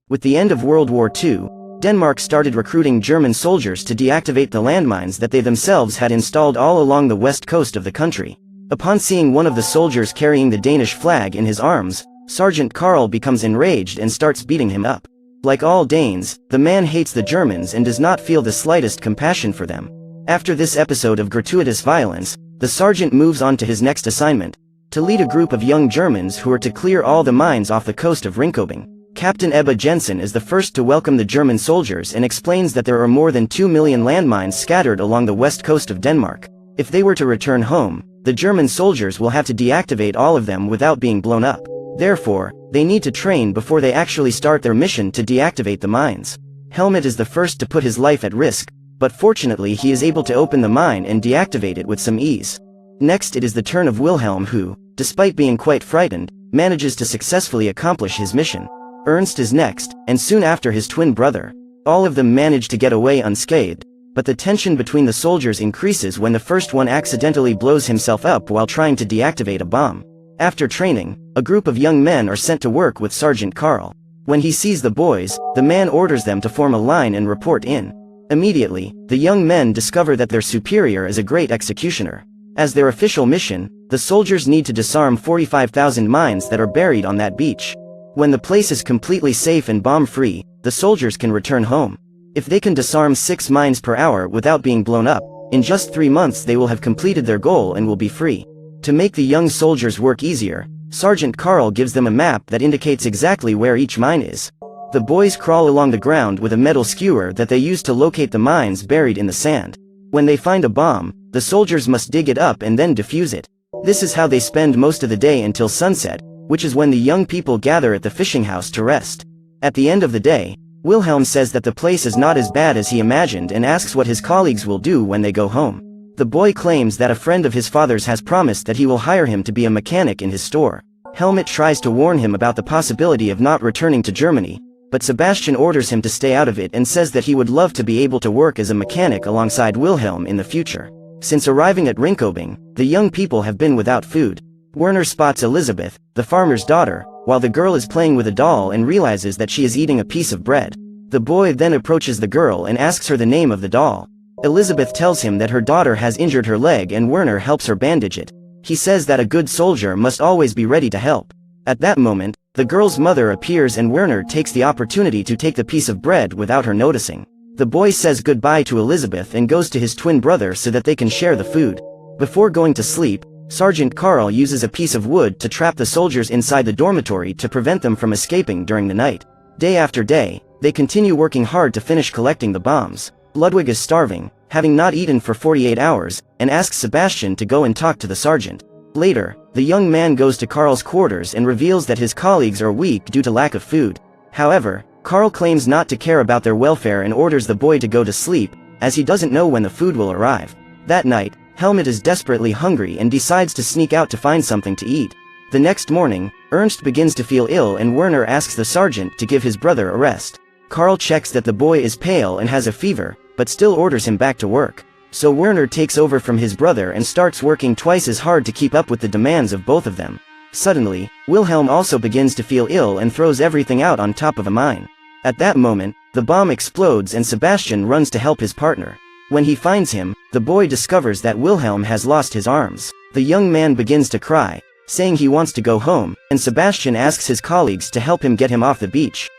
With the end of World War II, Denmark started recruiting German soldiers to deactivate the landmines that they themselves had installed all along the west coast of the country. Upon seeing one of the soldiers carrying the Danish flag in his arms, Sergeant Karl becomes enraged and starts beating him up. Like all Danes, the man hates the Germans and does not feel the slightest compassion for them. After this episode of gratuitous violence, the sergeant moves on to his next assignment, to lead a group of young Germans who are to clear all the mines off the coast of Ringkøbing. Captain Ebbe Jensen is the first to welcome the German soldiers and explains that there are more than 2 million landmines scattered along the west coast of Denmark. If they were to return home, the German soldiers will have to deactivate all of them without being blown up. Therefore, they need to train before they actually start their mission to deactivate the mines. Helmut is the first to put his life at risk, but fortunately he is able to open the mine and deactivate it with some ease. Next it is the turn of Wilhelm who, despite being quite frightened, manages to successfully accomplish his mission. Ernst is next, and soon after his twin brother. All of them manage to get away unscathed, but the tension between the soldiers increases when the first one accidentally blows himself up while trying to deactivate a bomb. After training, a group of young men are sent to work with Sergeant Karl. When he sees the boys, the man orders them to form a line and report in. Immediately, the young men discover that their superior is a great executioner. As their official mission, the soldiers need to disarm 45,000 mines that are buried on that beach. When the place is completely safe and bomb-free, the soldiers can return home. If they can disarm 6 mines per hour without being blown up, in just 3 months they will have completed their goal and will be free. To make the young soldiers work easier, Sergeant Karl gives them a map that indicates exactly where each mine is. The boys crawl along the ground with a metal skewer that they use to locate the mines buried in the sand. When they find a bomb, the soldiers must dig it up and then defuse it. This is how they spend most of the day until sunset, which is when the young people gather at the fishing house to rest. At the end of the day, Wilhelm says that the place is not as bad as he imagined and asks what his colleagues will do when they go home. The boy claims that a friend of his father's has promised that he will hire him to be a mechanic in his store. Helmut tries to warn him about the possibility of not returning to Germany, but Sebastian orders him to stay out of it and says that he would love to be able to work as a mechanic alongside Wilhelm in the future. Since arriving at Ringkøbing, the young people have been without food. Werner spots Elizabeth, the farmer's daughter, while the girl is playing with a doll and realizes that she is eating a piece of bread. The boy then approaches the girl and asks her the name of the doll. Elizabeth tells him that her daughter has injured her leg and Werner helps her bandage it. He says that a good soldier must always be ready to help. At that moment, the girl's mother appears and Werner takes the opportunity to take the piece of bread without her noticing. The boy says goodbye to Elizabeth and goes to his twin brother so that they can share the food. Before going to sleep, Sergeant Karl uses a piece of wood to trap the soldiers inside the dormitory to prevent them from escaping during the night. Day after day, they continue working hard to finish collecting the bombs. Ludwig is starving, having not eaten for 48 hours, and asks Sebastian to go and talk to the sergeant. Later, the young man goes to Karl's quarters and reveals that his colleagues are weak due to lack of food. However, Karl claims not to care about their welfare and orders the boy to go to sleep, as he doesn't know when the food will arrive. That night, Helmut is desperately hungry and decides to sneak out to find something to eat. The next morning, Ernst begins to feel ill and Werner asks the sergeant to give his brother a rest. Karl checks that the boy is pale and has a fever, but still orders him back to work. So Werner takes over from his brother and starts working twice as hard to keep up with the demands of both of them. Suddenly, Wilhelm also begins to feel ill and throws everything out on top of a mine. At that moment, the bomb explodes and Sebastian runs to help his partner. When he finds him, the boy discovers that Wilhelm has lost his arms. The young man begins to cry, saying he wants to go home, and Sebastian asks his colleagues to help him get him off the beach.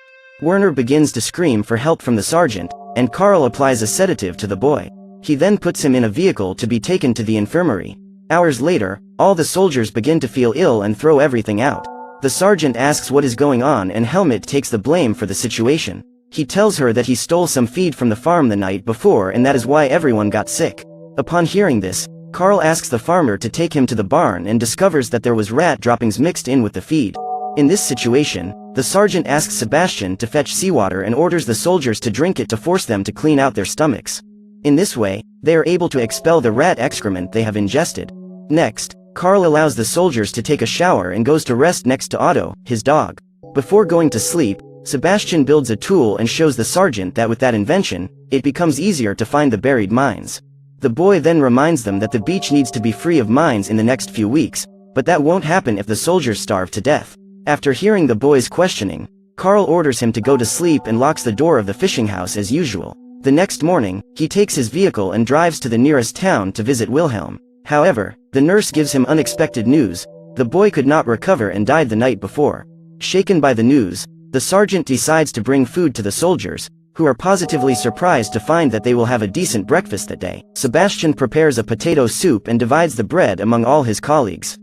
Werner begins to scream for help from the sergeant, and Karl applies a sedative to the boy. He then puts him in a vehicle to be taken to the infirmary. Hours later, all the soldiers begin to feel ill and throw everything out. The sergeant asks what is going on and Helmut takes the blame for the situation. He tells her that he stole some feed from the farm the night before and that is why everyone got sick. Upon hearing this, Karl asks the farmer to take him to the barn and discovers that there was rat droppings mixed in with the feed. In this situation, the sergeant asks Sebastian to fetch seawater and orders the soldiers to drink it to force them to clean out their stomachs. In this way, they are able to expel the rat excrement they have ingested. Next, Karl allows the soldiers to take a shower and goes to rest next to Otto, his dog. Before going to sleep, Sebastian builds a tool and shows the sergeant that with that invention, it becomes easier to find the buried mines. The boy then reminds them that the beach needs to be free of mines in the next few weeks, but that won't happen if the soldiers starve to death. After hearing the boy's questioning, Carl orders him to go to sleep and locks the door of the fishing house as usual. The next morning, he takes his vehicle and drives to the nearest town to visit Wilhelm. However, the nurse gives him unexpected news. The boy could not recover and died the night before. Shaken by the news, the sergeant decides to bring food to the soldiers, who are positively surprised to find that they will have a decent breakfast that day. Sebastian prepares a potato soup and divides the bread among all his colleagues.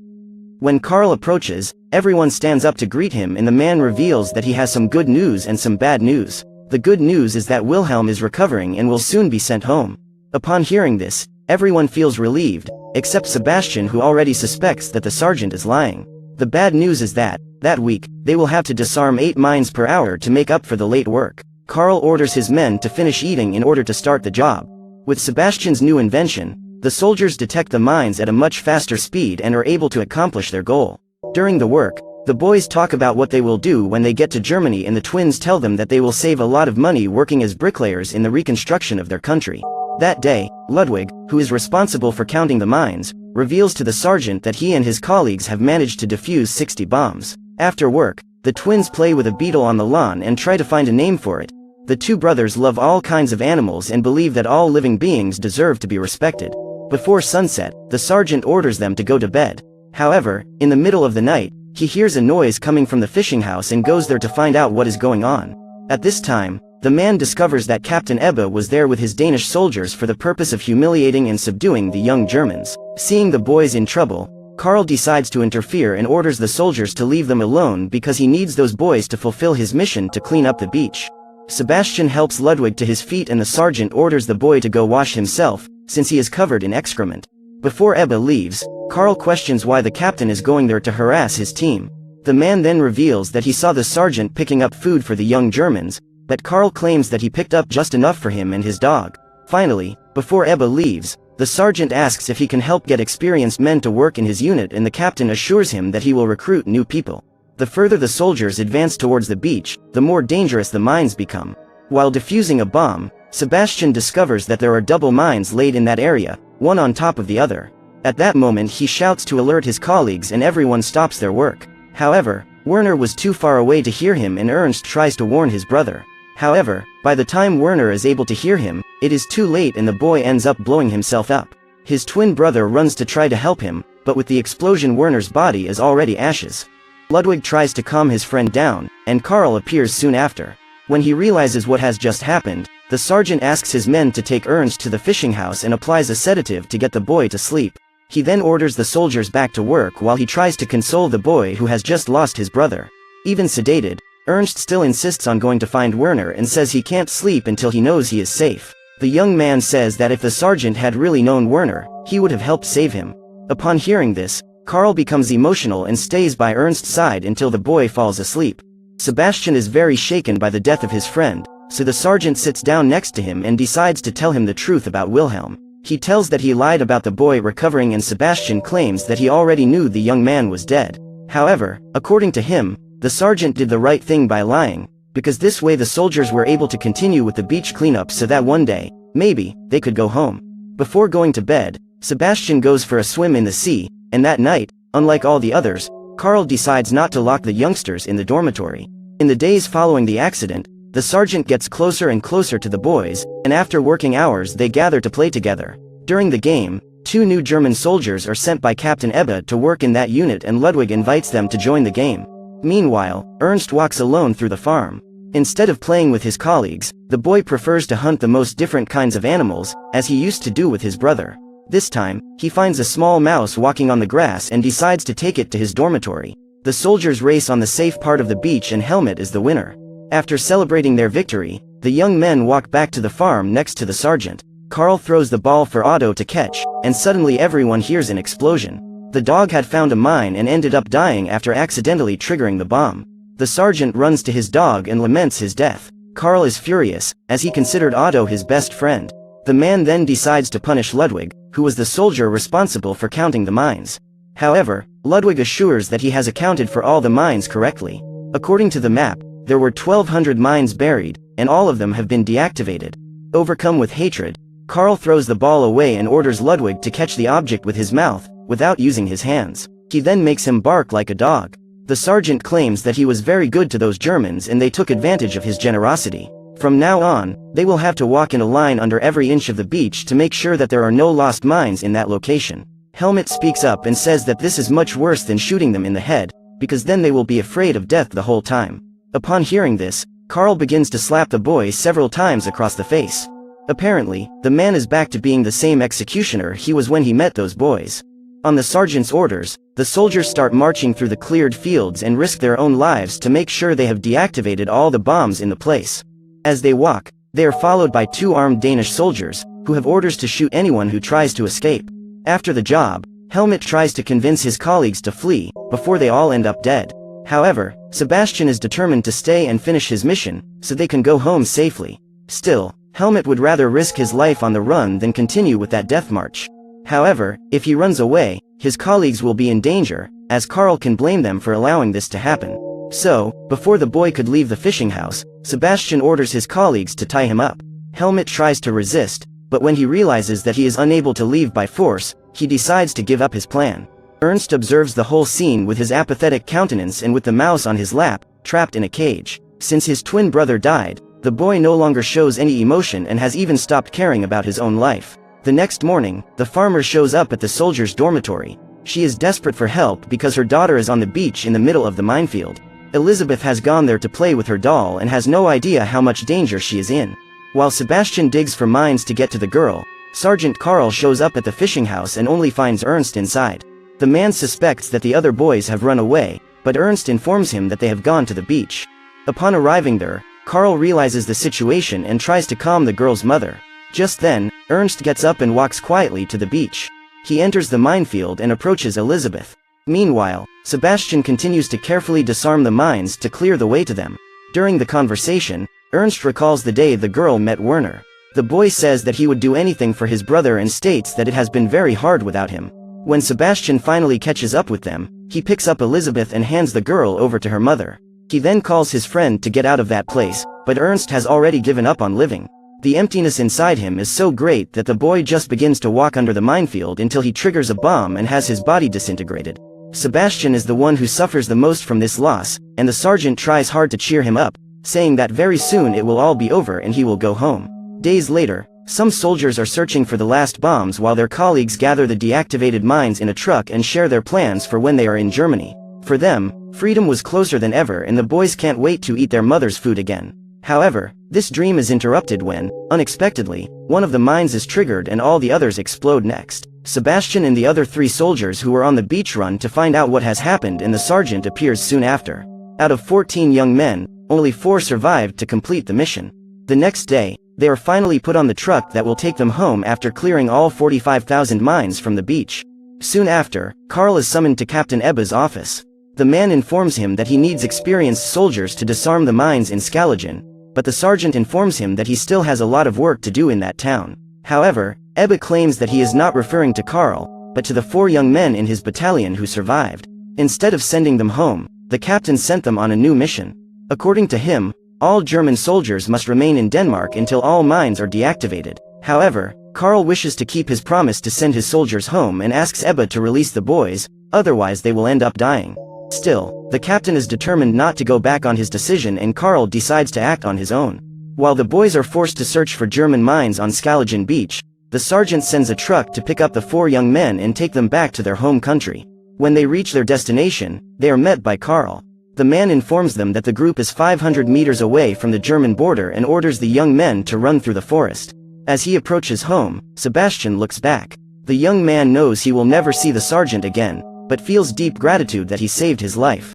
When Carl approaches, everyone stands up to greet him and the man reveals that he has some good news and some bad news. The good news is that Wilhelm is recovering and will soon be sent home. Upon hearing this, everyone feels relieved, except Sebastian, who already suspects that the sergeant is lying. The bad news is that week, they will have to disarm 8 mines per hour to make up for the late work. Carl orders his men to finish eating in order to start the job. With Sebastian's new invention, the soldiers detect the mines at a much faster speed and are able to accomplish their goal. During the work, the boys talk about what they will do when they get to Germany, and the twins tell them that they will save a lot of money working as bricklayers in the reconstruction of their country. That day, Ludwig, who is responsible for counting the mines, reveals to the sergeant that he and his colleagues have managed to defuse 60 bombs. After work, the twins play with a beetle on the lawn and try to find a name for it. The two brothers love all kinds of animals and believe that all living beings deserve to be respected. Before sunset, the sergeant orders them to go to bed. However, in the middle of the night, he hears a noise coming from the fishing house and goes there to find out what is going on. At this time, the man discovers that Captain Ebbe was there with his Danish soldiers for the purpose of humiliating and subduing the young Germans. Seeing the boys in trouble, Carl decides to interfere and orders the soldiers to leave them alone because he needs those boys to fulfill his mission to clean up the beach. Sebastian helps Ludwig to his feet and the sergeant orders the boy to go wash himself, since he is covered in excrement. Before Ebbe leaves, Carl questions why the captain is going there to harass his team. The man then reveals that he saw the sergeant picking up food for the young Germans, but Carl claims that he picked up just enough for him and his dog. Finally, before Ebbe leaves, the sergeant asks if he can help get experienced men to work in his unit, and the captain assures him that he will recruit new people. The further the soldiers advance towards the beach, the more dangerous the mines become. While defusing a bomb, Sebastian discovers that there are double mines laid in that area, one on top of the other. At that moment he shouts to alert his colleagues and everyone stops their work. However, Werner was too far away to hear him and Ernst tries to warn his brother. However, by the time Werner is able to hear him, it is too late and the boy ends up blowing himself up. His twin brother runs to try to help him, but with the explosion Werner's body is already ashes. Ludwig tries to calm his friend down, and Carl appears soon after. When he realizes what has just happened, the sergeant asks his men to take Ernst to the fishing house and applies a sedative to get the boy to sleep. He then orders the soldiers back to work while he tries to console the boy who has just lost his brother. Even sedated, Ernst still insists on going to find Werner and says he can't sleep until he knows he is safe. The young man says that if the sergeant had really known Werner, he would have helped save him. Upon hearing this, Carl becomes emotional and stays by Ernst's side until the boy falls asleep. Sebastian is very shaken by the death of his friend, so the sergeant sits down next to him and decides to tell him the truth about Wilhelm. He tells that he lied about the boy recovering, and Sebastian claims that he already knew the young man was dead. However, according to him, the sergeant did the right thing by lying, because this way the soldiers were able to continue with the beach cleanup so that one day, maybe, they could go home. Before going to bed, Sebastian goes for a swim in the sea, and that night, unlike all the others, Carl decides not to lock the youngsters in the dormitory. In the days following the accident, the sergeant gets closer and closer to the boys, and after working hours they gather to play together. During the game, 2 new German soldiers are sent by Captain Ebbe to work in that unit, and Ludwig invites them to join the game. Meanwhile, Ernst walks alone through the farm. Instead of playing with his colleagues, the boy prefers to hunt the most different kinds of animals, as he used to do with his brother. This time, he finds a small mouse walking on the grass and decides to take it to his dormitory. The soldiers race on the safe part of the beach and Helmut is the winner. After celebrating their victory, the young men walk back to the farm next to the sergeant. Carl throws the ball for Otto to catch, and suddenly everyone hears an explosion. The dog had found a mine and ended up dying after accidentally triggering the bomb. The sergeant runs to his dog and laments his death. Carl is furious, as he considered Otto his best friend. The man then decides to punish Ludwig, who was the soldier responsible for counting the mines. However, Ludwig assures that he has accounted for all the mines correctly. According to the map, there were 1,200 mines buried, and all of them have been deactivated. Overcome with hatred, Carl throws the ball away and orders Ludwig to catch the object with his mouth, without using his hands. He then makes him bark like a dog. The sergeant claims that he was very good to those Germans and they took advantage of his generosity. From now on, they will have to walk in a line under every inch of the beach to make sure that there are no lost mines in that location. Helmet speaks up and says that this is much worse than shooting them in the head, because then they will be afraid of death the whole time. Upon hearing this, Carl begins to slap the boy several times across the face. Apparently, the man is back to being the same executioner he was when he met those boys. On the sergeant's orders, the soldiers start marching through the cleared fields and risk their own lives to make sure they have deactivated all the bombs in the place. As they walk, they are followed by 2 armed Danish soldiers, who have orders to shoot anyone who tries to escape. After the job, Helmet tries to convince his colleagues to flee, before they all end up dead. However, Sebastian is determined to stay and finish his mission, so they can go home safely. Still, Helmet would rather risk his life on the run than continue with that death march. However, if he runs away, his colleagues will be in danger, as Carl can blame them for allowing this to happen. So, before the boy could leave the fishing house, Sebastian orders his colleagues to tie him up. Helmet tries to resist, but when he realizes that he is unable to leave by force, he decides to give up his plan. Ernst observes the whole scene with his apathetic countenance and with the mouse on his lap, trapped in a cage. Since his twin brother died, the boy no longer shows any emotion and has even stopped caring about his own life. The next morning, the farmer shows up at the soldier's dormitory. She is desperate for help because her daughter is on the beach in the middle of the minefield. Elizabeth has gone there to play with her doll and has no idea how much danger she is in. While Sebastian digs for mines to get to the girl, Sergeant Carl shows up at the fishing house and only finds Ernst inside. The man suspects that the other boys have run away, but Ernst informs him that they have gone to the beach. Upon arriving there, Carl realizes the situation and tries to calm the girl's mother. Just then, Ernst gets up and walks quietly to the beach. He enters the minefield and approaches Elizabeth. Meanwhile, Sebastian continues to carefully disarm the mines to clear the way to them. During the conversation, Ernst recalls the day the girl met Werner. The boy says that he would do anything for his brother and states that it has been very hard without him. When Sebastian finally catches up with them, he picks up Elizabeth and hands the girl over to her mother. He then calls his friend to get out of that place, but Ernst has already given up on living. The emptiness inside him is so great that the boy just begins to walk under the minefield until he triggers a bomb and has his body disintegrated. Sebastian is the one who suffers the most from this loss, and the sergeant tries hard to cheer him up, saying that very soon it will all be over and he will go home. Days later, some soldiers are searching for the last bombs while their colleagues gather the deactivated mines in a truck and share their plans for when they are in Germany. For them, freedom was closer than ever and the boys can't wait to eat their mother's food again. However, this dream is interrupted when, unexpectedly, one of the mines is triggered and all the others explode next. Sebastian and the other 3 soldiers who were on the beach run to find out what has happened and the sergeant appears soon after. Out of 14 young men, only 4 survived to complete the mission. The next day, they are finally put on the truck that will take them home after clearing all 45,000 mines from the beach. Soon after, Carl is summoned to Captain Ebba's office. The man informs him that he needs experienced soldiers to disarm the mines in Scalagen, but the sergeant informs him that he still has a lot of work to do in that town. However, Ebba claims that he is not referring to Carl, but to the 4 young men in his battalion who survived. Instead of sending them home, the captain sent them on a new mission. According to him, all German soldiers must remain in Denmark until all mines are deactivated. However, Carl wishes to keep his promise to send his soldiers home and asks Ebba to release the boys, otherwise they will end up dying. Still, the captain is determined not to go back on his decision and Carl decides to act on his own. While the boys are forced to search for German mines on Scalagen Beach, the sergeant sends a truck to pick up the 4 young men and take them back to their home country. When they reach their destination, they are met by Carl. The man informs them that the group is 500 meters away from the German border and orders the young men to run through the forest. As he approaches home, Sebastian looks back. The young man knows he will never see the sergeant again, but feels deep gratitude that he saved his life.